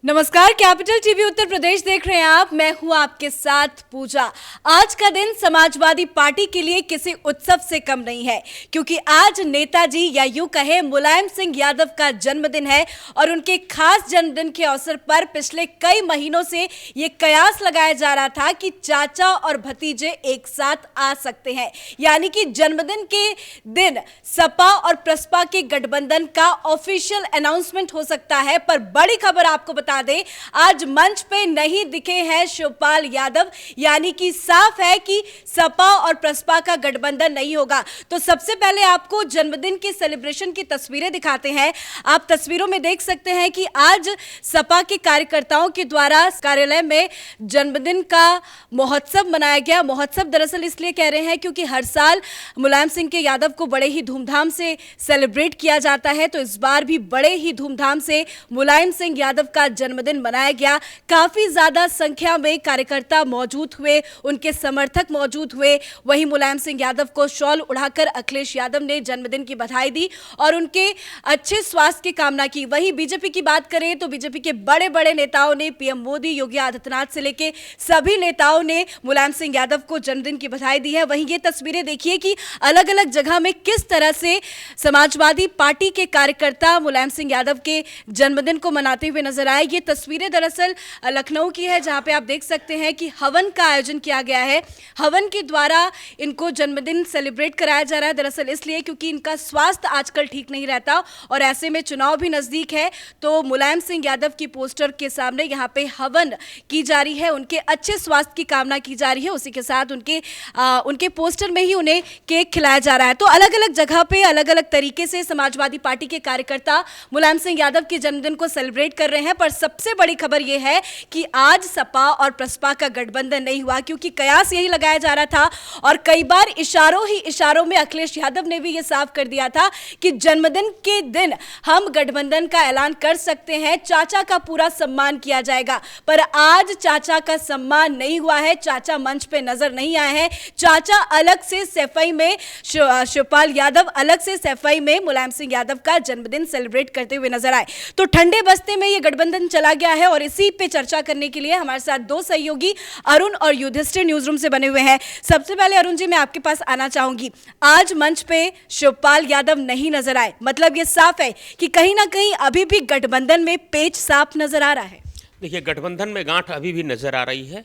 नमस्कार, capital TV Uttar Pradesh देख रहे हैं आप। मैं हूं आपके साथ पूजा। आज का दिन समाजवादी पार्टी के लिए किसी उत्सव से कम नहीं है, क्योंकि आज नेताजी या यूं कहे मुलायम सिंह यादव का जन्मदिन है और उनके खास जन्मदिन के अवसर पर पिछले कई महीनों से ये कयास लगाया जा रहा था कि चाचा और भतीजे एक साथ आ सकते हैं, यानी कि जन्मदिन के दिन सपा और प्रसपा के गठबंधन का ऑफिशियल अनाउंसमेंट हो सकता है। पर बड़ी खबर आपको बता दें, आज मंच पे नहीं दिखे हैं शिवपाल यादव, यानी कि साफ है कि सपा और प्रसपा का गठबंधन नहीं होगा। तो सबसे पहले आपको जन्मदिन के सेलिब्रेशन की तस्वीरें दिखाते हैं। आप तस्वीरों में देख सकते हैं कि आज सपा के कार्यकर्ताओं के द्वारा कार्यालय में जन्मदिन का महोत्सव मनाया गया। महोत्सव दरअसल इसलिए कह रहे हैं क्योंकि हर साल मुलायम सिंह के यादव को बड़े ही धूमधाम से सेलिब्रेट किया जाता है, तो इस बार भी बड़े ही धूमधाम से मुलायम सिंह यादव का जन्मदिन मनाया गया। काफी ज्यादा संख्या में कार्यकर्ता मौजूद हुए, उनके समर्थक मौजूद हुए। वहीं मुलायम सिंह यादव को शॉल उड़ाकर अखिलेश यादव ने जन्मदिन की बधाई दी और उनके अच्छे स्वास्थ्य की कामना की। वहीं बीजेपी की बात करें तो बीजेपी के बड़े बड़े नेताओं ने, पीएम मोदी, योगी आदित्यनाथ से लेकर सभी नेताओं ने मुलायम सिंह यादव को जन्मदिन की बधाई दी है। वहीं ये तस्वीरें देखिए कि अलग अलग जगह में किस तरह से समाजवादी पार्टी के कार्यकर्ता मुलायम सिंह यादव के जन्मदिन को मनाते हुए नजर आए। ये तस्वीरें दरअसल लखनऊ की है, जहां पे आप देख सकते हैं कि हवन का आयोजन किया गया है। हवन के द्वारा इनको जन्मदिन सेलिब्रेट कराया जा रहा है, दरअसल इसलिए क्योंकि इनका स्वास्थ्य आजकल ठीक नहीं रहता और ऐसे में चुनाव भी नजदीक है, तो मुलायम सिंह यादव की पोस्टर के सामने यहाँ पे हवन की जा रही है, उनके अच्छे स्वास्थ्य की कामना की जा रही है। उसी के साथ उनके पोस्टर में ही उन्हें केक खिलाया जा रहा है। तो अलग अलग जगह पे अलग अलग तरीके से समाजवादी पार्टी के कार्यकर्ता मुलायम सिंह यादव के जन्मदिन को सेलिब्रेट कर रहे हैं। पर सबसे बड़ी खबर यह है कि आज सपा और प्रसपा का गठबंधन नहीं हुआ, क्योंकि कयास यही लगाया जा रहा था और कई बार इशारों में अखिलेश यादव ने भी यह साफ कर दिया था कि जन्मदिन के दिन हम गठबंधन का ऐलान कर सकते हैं, चाचा का पूरा सम्मान किया जाएगा। पर आज चाचा का सम्मान नहीं हुआ है, चाचा मंच पे नजर नहीं आए हैं। चाचा अलग से सैफई में, शिवपाल यादव अलग से सैफई में मुलायम सिंह यादव का जन्मदिन सेलिब्रेट करते हुए नजर आए। तो ठंडे बस्ते में यह गठबंधन चला गया है और इसी पे चर्चा करने के लिए हमारे साथ दो सहयोगी अरुण और युधिष्ठिर न्यूज रूम से बने हुए हैं। सबसे पहले अरुण जी, मैं आपके पास आना चाहूंगी। आज मंच पे शिवपाल यादव नहीं नजर आए, मतलब ये साफ है कि कहीं ना कहीं अभी भी गठबंधन में पेच साफ नजर आ रहा है। देखिए, गठबंधन में गांठ अभी भी नजर आ रही है।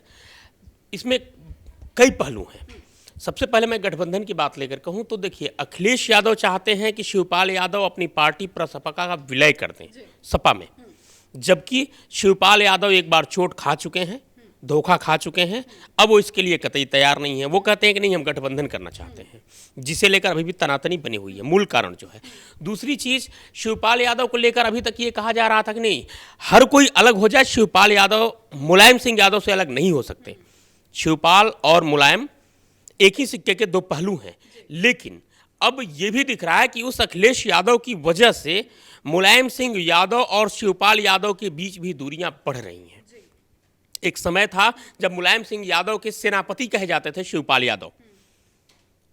इसमें कई पहलू हैं। सबसे पहले मैं गठबंधन की बात लेकर कहूं तो देखिए, अखिलेश यादव चाहते हैं कि शिवपाल यादव अपनी पार्टी प्रसपा का विलय कर दें सपा में, जबकि शिवपाल यादव एक बार चोट खा चुके हैं, धोखा खा चुके हैं। अब वो इसके लिए कतई तैयार नहीं है। वो कहते हैं कि नहीं, हम गठबंधन करना चाहते हैं, जिसे लेकर अभी भी तनातनी बनी हुई है। मूल कारण जो है, दूसरी चीज़, शिवपाल यादव को लेकर अभी तक ये कहा जा रहा था कि नहीं, हर कोई अलग हो जाए, शिवपाल यादव मुलायम सिंह यादव से अलग नहीं हो सकते। शिवपाल और मुलायम एक ही सिक्के के दो पहलू हैं। लेकिन अब ये भी दिख रहा है कि उस अखिलेश यादव की वजह से मुलायम सिंह यादव और शिवपाल यादव के बीच भी दूरियां बढ़ रही हैं। एक समय था जब मुलायम सिंह यादव के सेनापति कहे जाते थे शिवपाल यादव।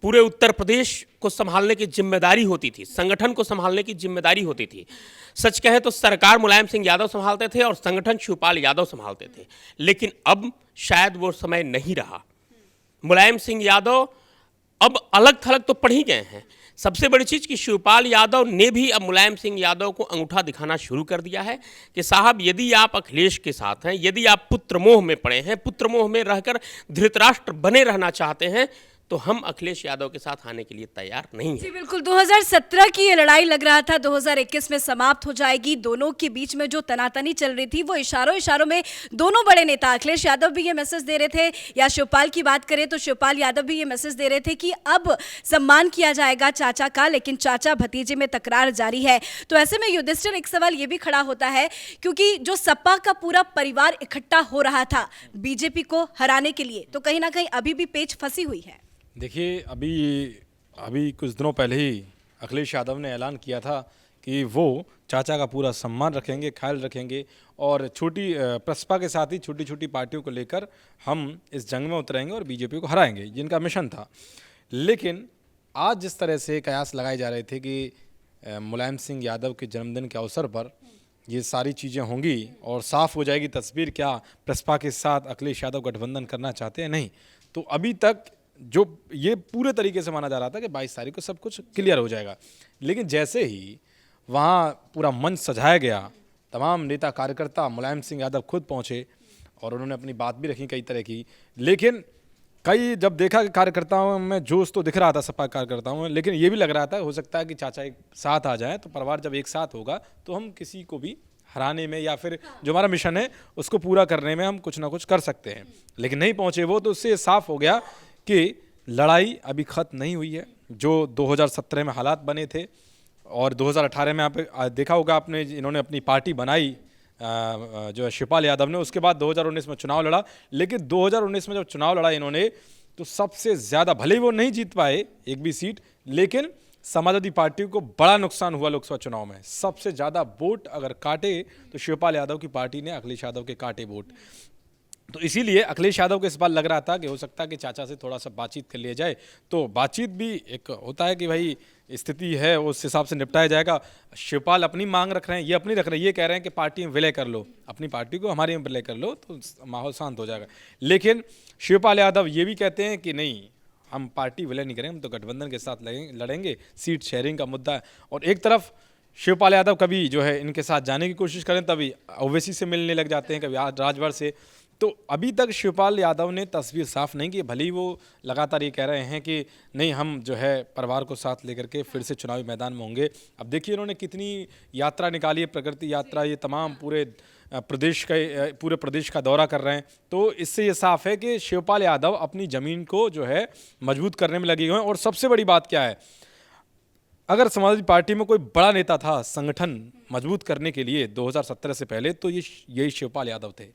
पूरे उत्तर प्रदेश को संभालने की जिम्मेदारी होती थी, संगठन को संभालने की जिम्मेदारी होती थी। सच कहे तो सरकार मुलायम सिंह यादव संभालते थे और संगठन शिवपाल यादव संभालते थे। लेकिन अब शायद वो समय नहीं रहा। मुलायम सिंह यादव अब अलग थलग तो पड़ ही गए हैं। सबसे बड़ी चीज़ कि शिवपाल यादव ने भी अब मुलायम सिंह यादव को अंगूठा दिखाना शुरू कर दिया है कि साहब, यदि आप अखिलेश के साथ हैं, यदि आप पुत्र मोह में पड़े हैं, पुत्र मोह में रहकर धृतराष्ट्र बने रहना चाहते हैं, तो हम अखिलेश यादव के साथ आने के लिए तैयार नहीं हैं। जी बिल्कुल, 2017 की ये लड़ाई लग रहा था 2021 में समाप्त हो जाएगी। दोनों के बीच में जो तनातनी चल रही थी, वो इशारों में दोनों बड़े नेता, अखिलेश यादव भी ये मैसेज दे रहे थे, या शिवपाल की बात करें तो शिवपाल यादव भी ये मैसेज दे रहे थे कि अब सम्मान किया जाएगा चाचा का, लेकिन चाचा भतीजे में तकरार जारी है। तो ऐसे में युधिष्ठिर, एक सवाल ये भी खड़ा होता है, क्योंकि जो सपा का पूरा परिवार इकट्ठा हो रहा था बीजेपी को हराने के लिए, तो कहीं ना कहीं अभी भी पेच फंसी हुई है। देखिए, अभी कुछ दिनों पहले ही अखिलेश यादव ने ऐलान किया था कि वो चाचा का पूरा सम्मान रखेंगे, ख्याल रखेंगे और छोटी प्रसपा के साथ ही छोटी छोटी पार्टियों को लेकर हम इस जंग में उतरेंगे और बीजेपी को हराएंगे, जिनका मिशन था। लेकिन आज जिस तरह से कयास लगाए जा रहे थे कि मुलायम सिंह यादव के जन्मदिन के अवसर पर ये सारी चीज़ें होंगी और साफ हो जाएगी तस्वीर, क्या प्रसपा के साथ अखिलेश यादव गठबंधन करना चाहते हैं नहीं। तो अभी तक जो ये पूरे तरीके से माना जा रहा था कि 22 तारीख को सब कुछ क्लियर हो जाएगा, लेकिन जैसे ही वहाँ पूरा मंच सजाया गया, तमाम नेता कार्यकर्ता, मुलायम सिंह यादव खुद पहुँचे और उन्होंने अपनी बात भी रखी कई तरह की, लेकिन कई जब देखा कि कार्यकर्ताओं में जोश तो दिख रहा था सपा कार्यकर्ताओं में, लेकिन ये भी लग रहा था हो सकता है कि चाचा एक साथ आ जाएं, तो परिवार जब एक साथ होगा तो हम किसी को भी हराने में या फिर जो हमारा मिशन है उसको पूरा करने में हम कुछ ना कुछ कर सकते हैं। लेकिन नहीं पहुंचे वो, तो उससे साफ हो गया कि लड़ाई अभी खत्म नहीं हुई है। जो 2017 में हालात बने थे और 2018 में आप देखा होगा आपने, इन्होंने अपनी पार्टी बनाई जो है शिवपाल यादव ने, उसके बाद 2019 में चुनाव लड़ा, लेकिन 2019 में जब चुनाव लड़ा इन्होंने तो सबसे ज़्यादा, भले ही वो नहीं जीत पाए एक भी सीट, लेकिन समाजवादी पार्टी को बड़ा नुकसान हुआ लोकसभा चुनाव में। सबसे ज़्यादा वोट अगर काटे तो शिवपाल यादव की पार्टी ने अखिलेश यादव के काटे वोट। तो इसीलिए अखिलेश यादव को इस बार लग रहा था कि हो सकता है कि चाचा से थोड़ा सा बातचीत कर लिया जाए, तो बातचीत भी एक होता है कि भाई स्थिति है उस हिसाब से निपटाया जाएगा। शिवपाल अपनी मांग रख रहे हैं, ये अपनी रख रहे हैं, ये कह रहे हैं कि पार्टी में विलय कर लो, अपनी पार्टी को हमारी में विलय कर लो तो माहौल शांत हो जाएगा। लेकिन शिवपाल यादव ये भी कहते हैं कि नहीं, हम पार्टी विलय नहीं करेंगे, हम तो गठबंधन के साथ लड़ेंगे, सीट शेयरिंग का मुद्दा है। और एक तरफ शिवपाल यादव कभी जो है इनके साथ जाने की कोशिश करें तभी ओवैसी से मिलने लग जाते हैं, कभी राजभर से। तो अभी तक शिवपाल यादव ने तस्वीर साफ नहीं की, भले ही वो लगातार ये कह रहे हैं कि नहीं हम जो है परिवार को साथ लेकर के फिर से चुनावी मैदान में होंगे। अब देखिए इन्होंने कितनी यात्रा निकाली है, प्रगति यात्रा, ये तमाम पूरे प्रदेश का दौरा कर रहे हैं। तो इससे ये साफ है कि शिवपाल यादव अपनी ज़मीन को जो है मजबूत करने में लगे हुए हैं। और सबसे बड़ी बात क्या है, अगर समाजवादी पार्टी में कोई बड़ा नेता था संगठन मजबूत करने के लिए 2017 से पहले, तो यही शिवपाल यादव थे।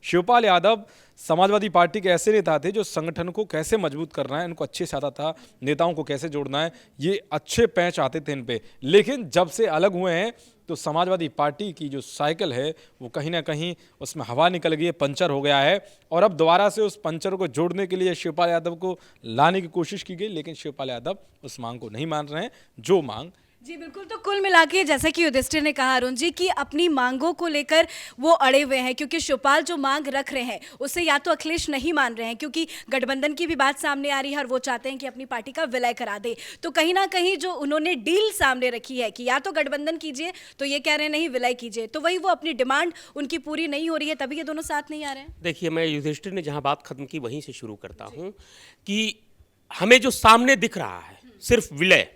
शिवपाल यादव समाजवादी पार्टी के ऐसे नेता थे जो संगठन को कैसे मजबूत करना है, इनको अच्छे से आता था, नेताओं को कैसे जोड़ना है, ये अच्छे पैंच आते थे इन पे। लेकिन जब से अलग हुए हैं तो समाजवादी पार्टी की जो साइकिल है वो कहीं ना कहीं उसमें हवा निकल गई है, पंचर हो गया है। और अब दोबारा से उस पंचर को जोड़ने के लिए शिवपाल यादव को लाने की कोशिश की गई, लेकिन शिवपाल यादव उस मांग को नहीं मान रहे हैं, जो मांग। जी बिल्कुल, तो कुल मिला के जैसा कि युधिष्ठिर ने कहा अरुण जी कि अपनी मांगों को लेकर वो अड़े हुए हैं, क्योंकि शिवपाल जो मांग रख रहे हैं उससे या तो अखिलेश नहीं मान रहे हैं, क्योंकि गठबंधन की भी बात सामने आ रही है और वो चाहते हैं कि अपनी पार्टी का विलय करा दे। तो कहीं ना कहीं जो उन्होंने डील सामने रखी है कि या तो गठबंधन कीजिए, तो ये कह रहे हैं नहीं विलय कीजिए, तो वही वो अपनी डिमांड उनकी पूरी नहीं हो रही है, तभी ये दोनों साथ नहीं आ रहे हैं। देखिए, मैं युधिष्ठिर ने जहाँ बात खत्म की वहीं से शुरू करता हूँ कि हमें जो सामने दिख रहा है सिर्फ विलय,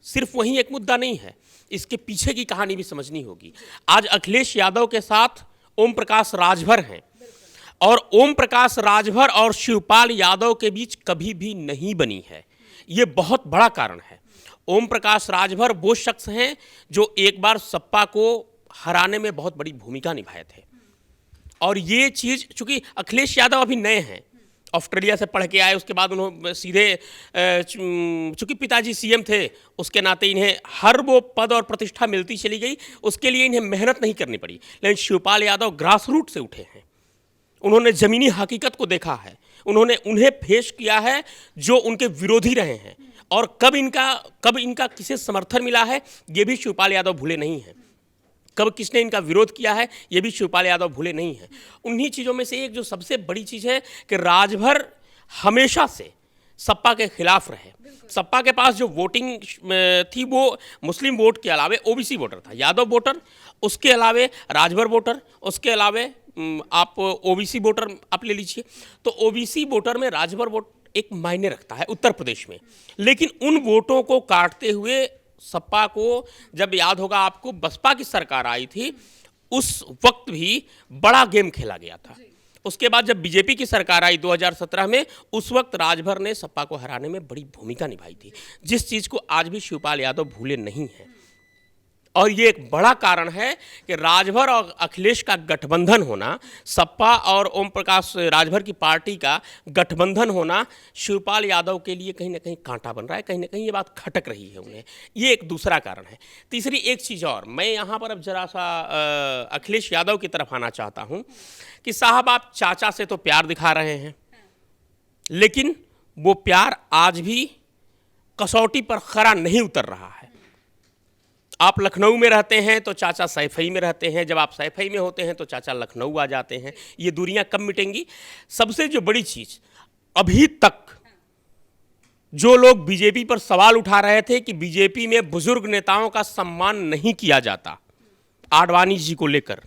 सिर्फ वही एक मुद्दा नहीं है, इसके पीछे की कहानी भी समझनी होगी। आज अखिलेश यादव के साथ ओम प्रकाश राजभर हैं और ओम प्रकाश राजभर और शिवपाल यादव के बीच कभी भी नहीं बनी है, ये बहुत बड़ा कारण है। ओम प्रकाश राजभर वो शख्स हैं जो एक बार सपा को हराने में बहुत बड़ी भूमिका निभाए थे, और ये चीज़ चूंकि अखिलेश यादव अभी नए हैं, ऑस्ट्रेलिया से पढ़ के आए, उसके बाद उन्होंने सीधे चूंकि पिताजी सीएम थे उसके नाते इन्हें हर वो पद और प्रतिष्ठा मिलती चली गई, उसके लिए इन्हें मेहनत नहीं करनी पड़ी। लेकिन शिवपाल यादव ग्रास रूट से उठे हैं, उन्होंने ज़मीनी हकीकत को देखा है, उन्होंने उन्हें फेस किया है जो उनके विरोधी रहे हैं, और कब इनका किसे समर्थन मिला है ये भी शिवपाल यादव भूले नहीं हैं, कब किसने इनका विरोध किया है ये भी शिवपाल यादव भूले नहीं हैं। उन्हीं चीज़ों में से एक जो सबसे बड़ी चीज़ है कि राजभर हमेशा से सपा के खिलाफ रहे। सपा के पास जो वोटिंग थी वो मुस्लिम वोट के अलावे ओबीसी वोटर था, यादव वोटर, उसके अलावे राजभर वोटर, उसके अलावे आप ओबीसी वोटर आप ले लीजिए। तो ओबीसी वोटर में राजभर वोट एक मायने रखता है उत्तर प्रदेश में, लेकिन उन वोटों को काटते हुए सपा को, जब याद होगा आपको बसपा की सरकार आई थी उस वक्त भी बड़ा गेम खेला गया था। उसके बाद जब बीजेपी की सरकार आई 2017 में, उस वक्त राजभर ने सपा को हराने में बड़ी भूमिका निभाई थी, जिस चीज़ को आज भी शिवपाल यादव भूले नहीं हैं। और ये एक बड़ा कारण है कि राजभर और अखिलेश का गठबंधन होना, सपा और ओम प्रकाश राजभर की पार्टी का गठबंधन होना शिवपाल यादव के लिए कहीं ना कहीं कांटा बन रहा है, कहीं ना कहीं ये बात खटक रही है उन्हें। ये एक दूसरा कारण है। तीसरी एक चीज़ और, मैं यहाँ पर अब जरा सा अखिलेश यादव की तरफ आना चाहता हूँ कि साहब आप चाचा से तो प्यार दिखा रहे हैं, लेकिन वो प्यार आज भी कसौटी पर खरा नहीं उतर रहा है। आप लखनऊ में रहते हैं तो चाचा सैफई में रहते हैं, जब आप सैफई में होते हैं तो चाचा लखनऊ आ जाते हैं। ये दूरियां कब मिटेंगी? सबसे जो बड़ी चीज, अभी तक जो लोग बीजेपी पर सवाल उठा रहे थे कि बीजेपी में बुजुर्ग नेताओं का सम्मान नहीं किया जाता, आडवाणी जी को लेकर,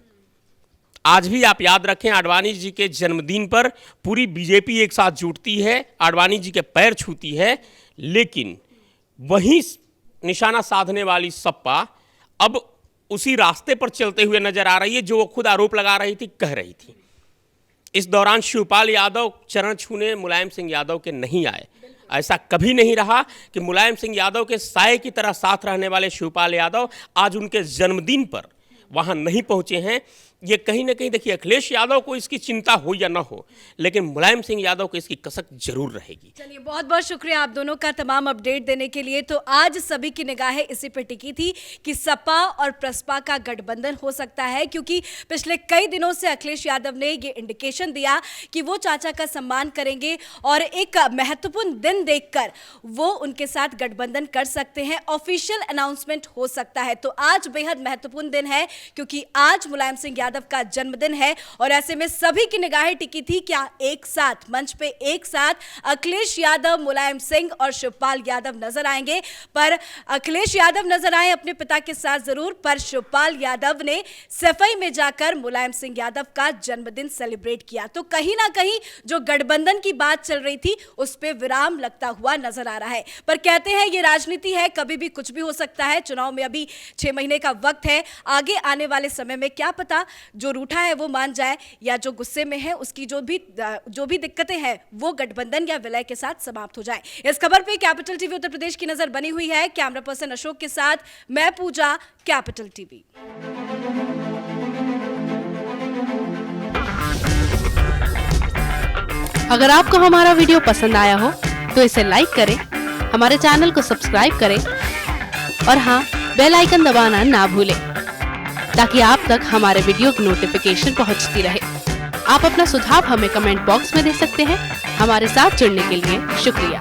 आज भी आप याद रखें, आडवाणी जी के जन्मदिन पर पूरी बीजेपी एक साथ जुटती है, आडवाणी जी के पैर छूती है, लेकिन वहीं निशाना साधने वाली सपा अब उसी रास्ते पर चलते हुए नजर आ रही है जो वो खुद आरोप लगा रही थी, कह रही थी। इस दौरान शिवपाल यादव चरण छूने मुलायम सिंह यादव के नहीं आए। ऐसा कभी नहीं रहा कि मुलायम सिंह यादव के साए की तरह साथ रहने वाले शिवपाल यादव आज उनके जन्मदिन पर वहां नहीं पहुंचे हैं। ये कहीं ना कहीं देखिए, अखिलेश यादव को इसकी चिंता हो या ना हो, लेकिन मुलायम सिंह यादव को इसकी कसक जरूर रहेगी। चलिए, बहुत बहुत शुक्रिया आप दोनों का तमाम अपडेट देने के लिए। तो आज सभी की निगाहें इसी पे टिकी थी कि सपा और प्रसपा का गठबंधन हो सकता है, क्योंकि पिछले कई दिनों से अखिलेश यादव ने ये इंडिकेशन दिया कि वो चाचा का सम्मान करेंगे और एक महत्वपूर्ण दिन देखकर वो उनके साथ गठबंधन कर सकते हैं, ऑफिशियल अनाउंसमेंट हो सकता है। तो आज बेहद महत्वपूर्ण दिन है, क्योंकि आज मुलायम सिंह यादव का जन्मदिन है और ऐसे में सभी की निगाहें टिकी थी क्या एक साथ मंच पे एक साथ अखिलेश यादव, मुलायम सिंह और शिवपाल यादव नजर आएंगे। पर अखिलेश यादव नजर आए अपने पिता के साथ जरूर, पर शिवपाल यादव ने सफाई में जाकर मुलायम सिंह यादव का जन्मदिन सेलिब्रेट किया। तो कहीं ना कहीं जो गठबंधन की बात चल रही थी उस पे विराम लगता हुआ नजर आ रहा है। पर कहते हैं ये राजनीति है, कभी भी कुछ भी हो सकता है। चुनाव में अभी 6 महीने का वक्त है, आगे आने वाले समय में क्या पता जो रूठा है वो मान जाए या जो गुस्से में है उसकी जो भी दिक्कतें हैं वो गठबंधन या विलय के साथ समाप्त हो जाए। इस खबर पे कैपिटल टीवी उत्तर प्रदेश की नजर बनी हुई है। कैमरा पर्सन अशोक के साथ मैं पूजा, कैपिटल टीवी। अगर आपको हमारा वीडियो पसंद आया हो तो इसे लाइक करें, हमारे चैनल को सब्सक्राइब करें और हाँ, बेल आइकन दबाना ना भूलें ताकि आप तक हमारे वीडियो की नोटिफिकेशन पहुंचती रहे। आप अपना सुझाव हमें कमेंट बॉक्स में दे सकते हैं। हमारे साथ जुड़ने के लिए शुक्रिया।